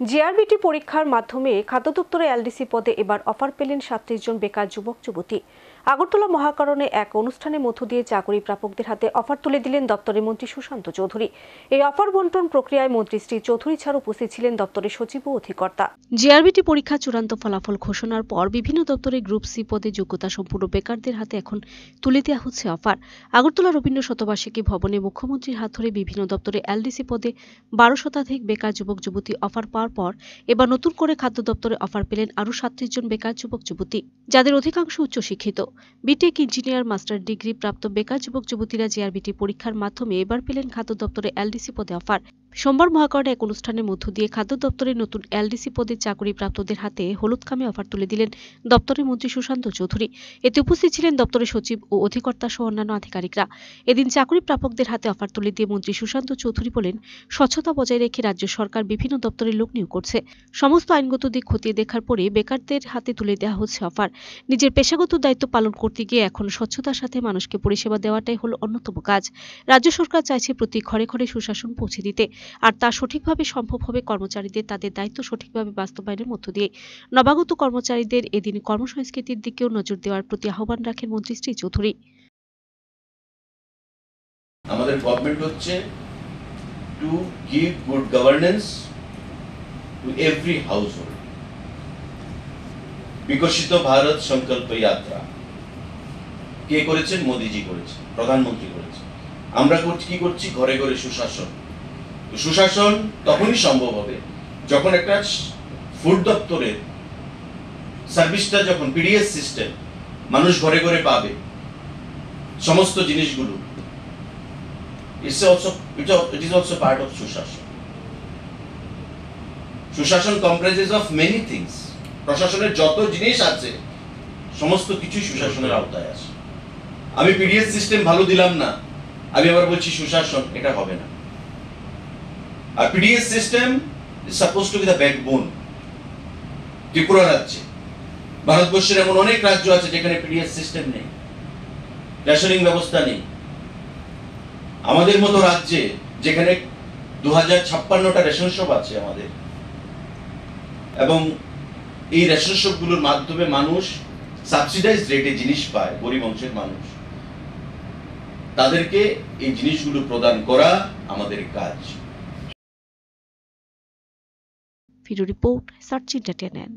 GRBT পরীক্ষার মাধ্যমে খাদ্য দপ্তরে এলডিসি পদে এবার অফার পেলেন ৩৭ জন বেকার যুবক যুবতী। আগরতলা মহাকারণে এক অনুষ্ঠানের মধ্য দিয়ে চাকরি প্রাপকদের হাতে অফার তুলে দিলেন দপ্তরের মন্ত্রী সুশান্ত চৌধুরী। এই অফার বন্টন প্রক্রিয়ায় মন্ত্রী শ্রী চৌধুরী ছাড়া উপস্থিত ছিলেন দপ্তরের সচিব ও অধিকর্তা। জিআরবিটি পরীক্ষা চূড়ান্ত ফলাফল ঘোষণার পর বিভিন্ন দপ্তরে গ্রুপ সি পদে যোগ্যতা সম্পূর্ণ বেকারদের হাতে এখন তুলে দেওয়া হচ্ছে অফার। আগরতলা রবীন্দ্র শতবার্ষিকী ভবনে মুখ্যমন্ত্রীর হাত ধরে বিভিন্ন দপ্তরে এলডিসি পদে ১২ শতাধিক বেকার যুবক যুবতী অফার পাওয়ার পর এবার নতুন করে খাদ্য দপ্তরে অফার পেলেন আরও ৩৭ জন বেকার যুবক যুবতী, যাদের অধিকাংশ উচ্চশিক্ষিত। বিটেক, ইঞ্জিনিয়ার, মাস্টার ডিগ্রি প্রাপ্ত বেকার যুবক যুবতীরা জিআরবিটি পরীক্ষার মাধ্যমে এবার পেলেন খাদ্য দপ্তরে এলডিসি পদে অফার। সোমবার মহাকরণে এক অনুষ্ঠানের মধ্য দিয়ে খাদ্য দপ্তরের নতুন এলডিসি পদে চাকরি প্রাপ্তদের হাতে হলুদ খামে অফার তুলে দিলেন দপ্তরের মন্ত্রী সুশান্ত চৌধুরী। এতে উপস্থিত ছিলেন দপ্তরের সচিব ও অধিকর্তা সহ অন্যান্য আধিকারিকরা। এদিন চাকরি প্রাপকদের হাতে অফার তুলে দিয়ে মন্ত্রী সুশান্ত চৌধুরী বলেন, স্বচ্ছতা বজায় রেখে রাজ্য সরকার বিভিন্ন দপ্তরে লোক নিয়োগ করছে। সমস্ত আইনগত দিক খতিয়ে দেখার পরে বেকারদের হাতে তুলে দেওয়া হচ্ছে অফার। নিজের পেশাগত দায়িত্ব পালন করতে গিয়ে এখন স্বচ্ছতার সাথে মানুষকে পরিষেবা দেওয়াটাই হলো অন্যতম কাজ। রাজ্য সরকার চাইছে প্রতি ঘরে ঘরে সুশাসন পৌঁছে দিতে, আর তা সঠিকভাবে সম্ভব হবে কর্মচারীদের তাদের দায়িত্ব সঠিকভাবে বাস্তবায়নের মধ্য দিয়ে। নবাগত কর্মচারীদের এদিন কর্মসংস্কৃতির দিকেও নজর দেওয়ার প্রতি আহ্বান রাখেন মন্ত্রী শ্রী চৌধুরী। আমাদের গভর্নমেন্ট হচ্ছে to give good governance to every household. বিকশিত ভারত সংকল্প যাত্রা কে করেছেন? মোদিজি করেছেন, প্রধানমন্ত্রী করেছেন। আমরা কি করছি? ঘরে ঘরে সুশাসন। সুশাসন তখনই সম্ভব হবে যখন একটা ফুড দপ্তরের সার্ভিসটা, যখন পিডিএস সিস্টেম মানুষ ঘরে ঘরে পাবে সমস্ত জিনিসগুলো। It is also part of সুশাসন। সুশাসন comprises of many things. প্রশাসনের যত জিনিস আছে সমস্ত কিছুই সুশাসনের আওতায় আসে। আমি পিডিএস সিস্টেম ভালো দিলাম না, আমি আবার বলছি সুশাসন, এটা হবে না। আর PDS system is supposed to be the backbone। Tripura রাজ্যে, ভারতবর্ষের এমন অনেক রাজ্য আছে যেখানে পিডিএস সিস্টেম নেই, রেশনিং ব্যবস্থা নেই। আমাদের মতো রাজ্যে যেখানে 2056টা রেশন শপ আছে আমাদের, এবং এই রেশন শপগুলোর মাধ্যমে মানুষ সাবসিডাইজ রেটে জিনিস পায়, গরিব অংশের মানুষ, তাদেরকে এই জিনিসগুলো প্রদান করা আমাদের কাজ। Video report search entertainment.